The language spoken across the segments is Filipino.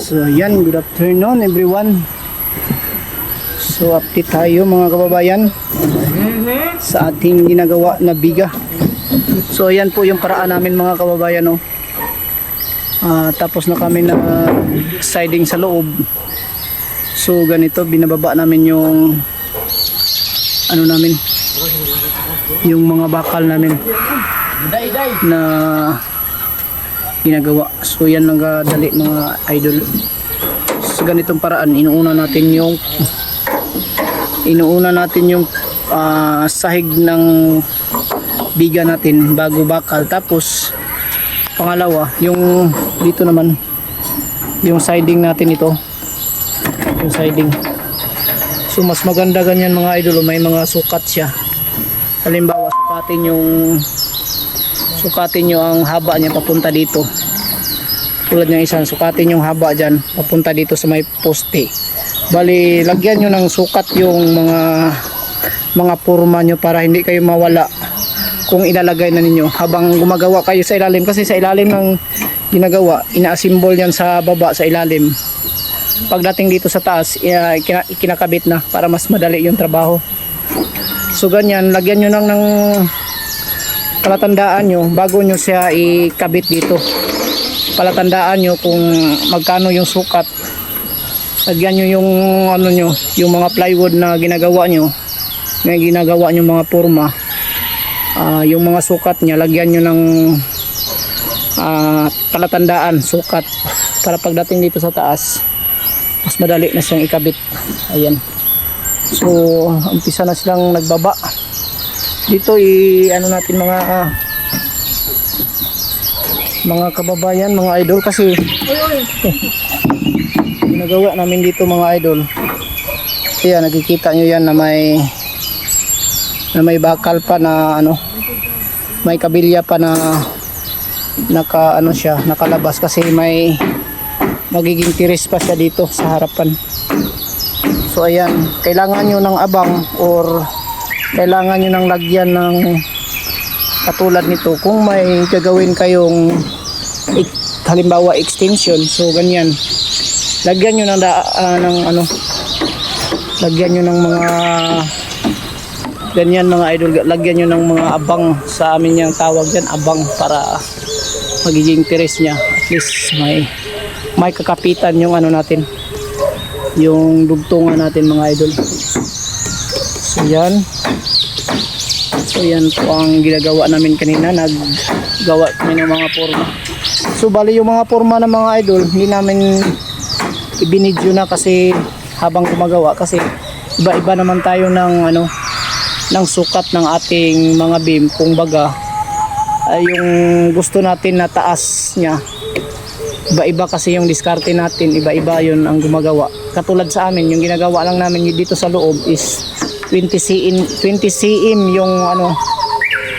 So yan, good afternoon everyone. So update tayo mga kababayan sa ating ginagawa na biga. So yan po yung paraan namin mga kababayan, no? Tapos na kami na siding sa loob. So ganito, binababa namin yung ano namin, yung mga bakal namin na ginagawa. So yan lang kadali mga idol. So ganitong paraan, inuuna natin yung sahig ng biga natin bago bakal. Tapos pangalawa, yung dito naman yung siding natin, ito yung siding. So mas maganda ganyan mga idol, may mga sukat siya. Halimbawa sukatin nyo ang haba niya papunta dito. Tulad ng isang, sukatin yung haba dyan papunta dito sa may poste. Bali, lagyan nyo ng sukat yung mga porma nyo para hindi kayo mawala kung ilalagay na ninyo habang gumagawa kayo sa ilalim. Kasi sa ilalim ng ginagawa, ina-assemble yan sa baba, sa ilalim. Pagdating dito sa taas, ikinakabit na para mas madali yung trabaho. So ganyan, lagyan nyo ng palatandaan nyo bago nyo siya ikabit dito. Palatandaan nyo kung magkano yung sukat. Lagyan nyo yung yung mga plywood na ginagawa nyo mga porma. Yung mga sukat nya, lagyan nyo ng palatandaan, sukat, para pagdating dito sa taas mas madali na siyang ikabit. Ayan. So umpisa na silang nagbaba dito. Natin mga kababayan, mga idol, kasi ginagawa namin dito mga idol. Kaya nakikita nyo yan na may bakal pa na may kabilya pa na nakalabas kasi may magiging tiris pa siya dito sa harapan. So ayan, kailangan nyo ng abang or kailangan nyo ng lagyan ng katulad nito kung may gagawin kayong halimbawa extension. So ganyan, lagyan nyo lagyan nyo ng mga ganyan mga idol, lagyan nyo ng mga abang, sa amin yung tawag dyan, abang, para magiging tiris nya. At least may kakapitan yung natin, yung dugtungan natin mga idol. So yan po ang ginagawa namin kanina, naggawa kami ng mga forma. So bali yung mga forma ng mga idol, hindi namin ibinidyo na kasi habang gumagawa, kasi iba-iba naman tayo ng sukat ng ating mga beam. Kung baga yung gusto natin na taas nya, iba-iba kasi yung diskarte natin, iba-iba yun ang gumagawa. Katulad sa amin, yung ginagawa lang namin dito sa loob is 20 cm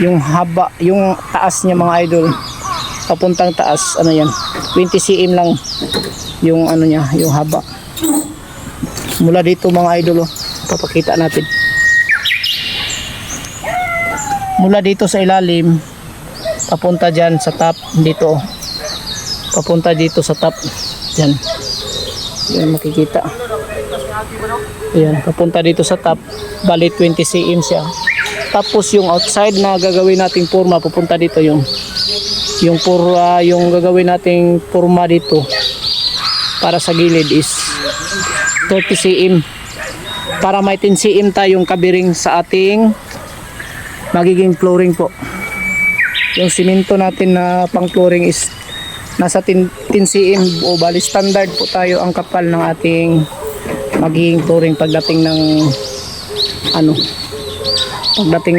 yung haba, yung taas niya mga idol, papuntang taas, 20 cm lang yung niya, yung haba. Mula dito mga idol, papakita natin. Mula dito sa ilalim papunta dyan sa top, dito papunta dito sa top dyan, yan makikita. Ayan, papunta dito sa top, bali 20 cm siya. Tapos yung outside na gagawin nating forma, pupunta dito yung gagawin nating forma dito para sa gilid is 30 cm, para may 10 cm tayong kabiring sa ating magiging flooring po. Yung simento natin na pang flooring is nasa 10 cm o bali standard po tayo ang kapal ng ating magiging flooring pagdating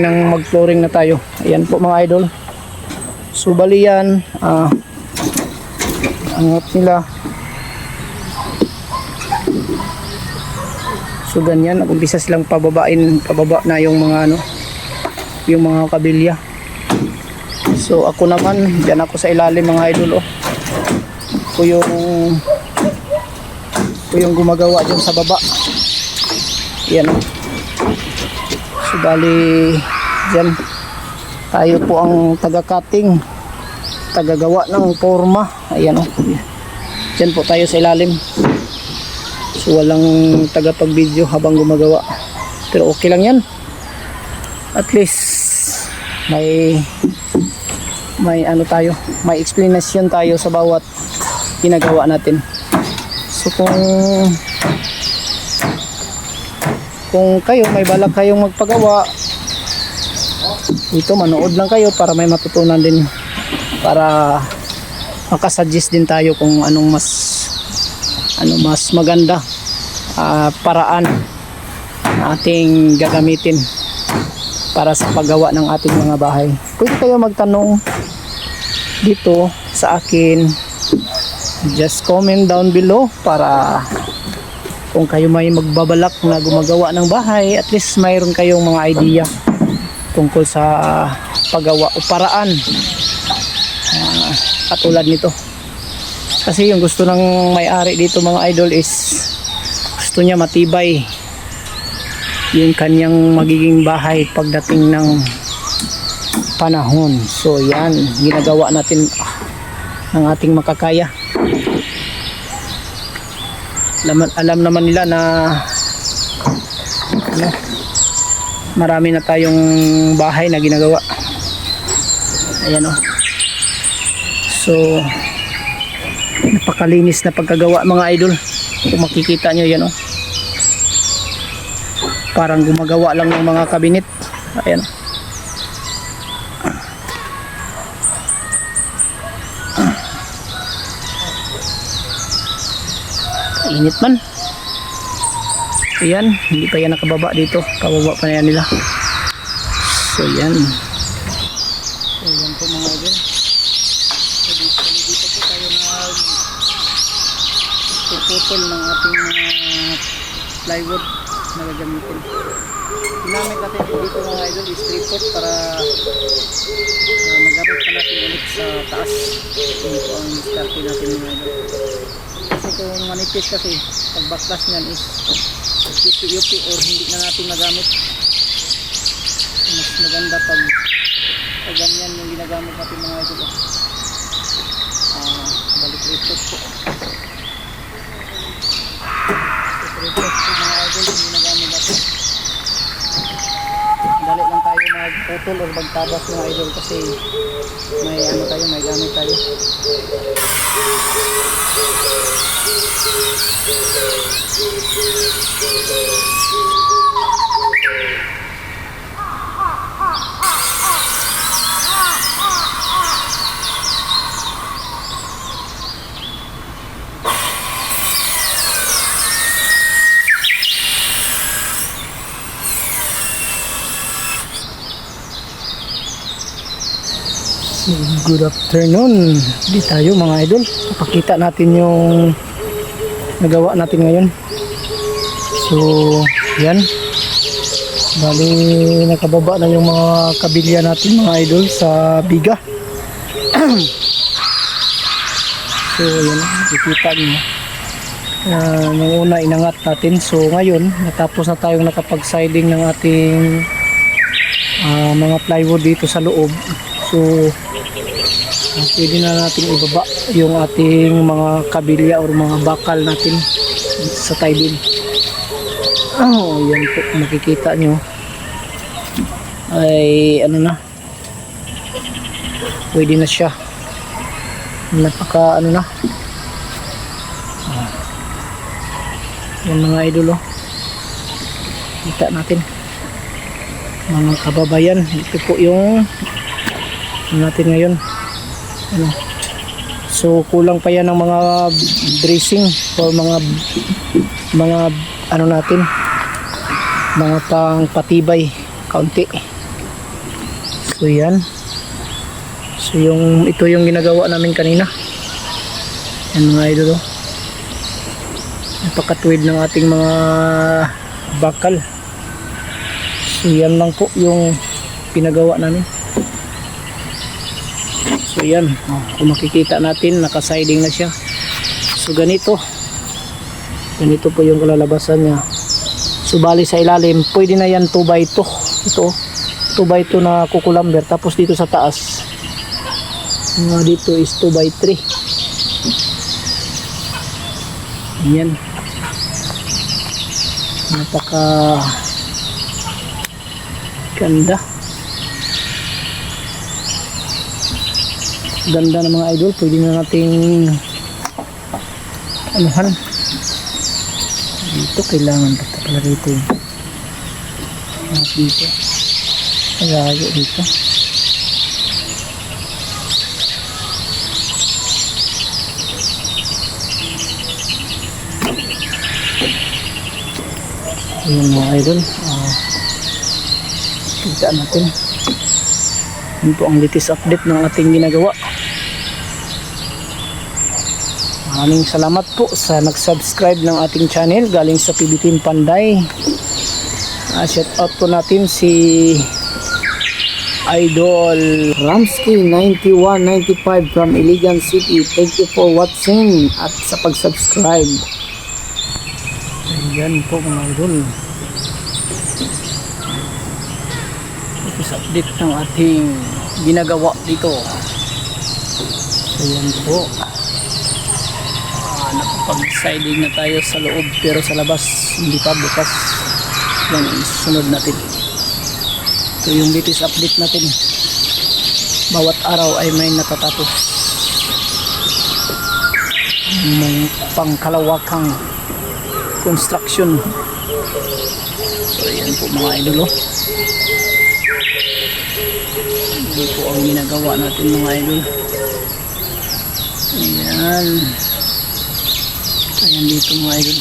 ng mag flooring na tayo. Ayan po mga idol. So bali yan, angat nila. So ganyan, nag-umpisa silang pababa na yung mga yung mga kabilya. So ako naman, diyan ako sa ilalim mga idol. Ako yung gumagawa dyan sa baba. Yan. So bali dyan tayo po ang taga-cutting, tagagawa ng forma. Ayan Diyan po tayo sa ilalim. So walang tagapag-video habang gumagawa. Pero okay lang yan. At least may ano tayo, may explanation tayo sa bawat ginagawa natin. So kung kayo may balak kayong magpagawa, ito manood lang kayo para may matutunan din, para makasuggest din tayo kung anong mas maganda paraan na ating gagamitin para sa paggawa ng ating mga bahay. Pwede kayo magtanong dito sa akin, just comment down below para kung kayo may magbabalak na gumagawa ng bahay, at least mayroon kayong mga idea tungkol sa paggawa o paraan katulad nito. Kasi yung gusto ng may-ari dito mga idol is gusto niya matibay yung kanyang magiging bahay pagdating ng panahon. So yan, ginagawa natin ng ating makakaya. Alam naman nila na marami na tayong bahay na ginagawa. Ayan o. So napakalinis na pagkagawa mga idol. Kung makikita nyo yan o, parang gumagawa lang ng mga kabinet. Ayan o. Init man. Ayan, hindi pa yan nakababa dito, pababa pa na yan nila. So yan. So yan po mga idol. So dito po tayo nagpuputol ng ating plywood na gagamitin. Ginamit natin dito mga idol is 3/4 para magamit pa natin ulit sa taas. Ito ang starte natin mga idol. Kasi kung manipis kasi, pag backlash nyan is yupi-yupi or hindi na natin magamit. Mas maganda pag ganyan yung ginagamit natin mga idol. Balik repot po. Repot po mga idol yung ginagamit natin. Dali lang tayo magputol or magtabas mga idol kasi may may gamit tayo. Good afternoon. Di tayo mga idol. Pakita natin yung nagawa natin ngayon. So, yan. Bali, nakababa na yung mga kabilya natin mga idol sa biga. So, yan. Nakikita nyo. Nung una inangat natin. So, ngayon, natapos na tayong nakapag-siding ng ating mga plywood dito sa loob. So, pwede na natin ibaba yung ating mga kabilya or mga bakal natin sa tiding. Yan po, makikita nyo ay pwede na siya. Napaka yan mga idol kita natin mga kababayan. Ito po yung natin ngayon. So kulang pa yan ng mga dressing or mga natin, mga pang patibay kaunti. So yan. So ito yung ginagawa namin kanina. Yan mga idol. Napakatuwid ng ating mga bakal. So yan lang po yung pinagawa namin. So yan, kung makikita natin, naka-siding na siya. So ganito po yung kalalabasan niya. So bali sa ilalim, pwede na yan 2x2. Ito 2x2 na kukulamber. Tapos dito sa taas, dito is 2x3. Yan. Napaka ganda. Ganda ng mga idol. Pwede na nating anuhan. Dito kailangan basta pala rito. Dito. Malayo dito. Ayan mga idol. Kita natin. Yun po ang latest update ng ating ginagawa. Maraming salamat po sa nag-subscribe ng ating channel galing sa PB Team Panday. Shout out po natin si Idol Ramsky 9195 from Iligan City. Thank you for watching at sa pag-subscribe. Ayan po mga idol. Ito sa update ng ating ginagawa dito. Ayan po. Nakapag-siding na tayo sa loob pero sa labas hindi pa bukas. Yan isunod natin. Ito yung latest update natin. Bawat araw ay may natatapos. May pangkalawakang construction. So yan po mga idol. Yan po ang ginagawa natin mga idol. Ayan. Ayan dito mga idol.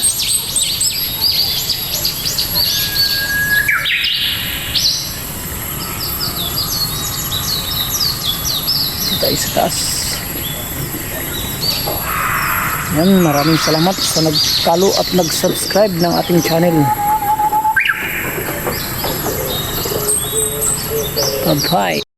Tayo sa taas. Yan, maraming salamat sa nagkalo at nag-subscribe ng ating channel. Bye-bye.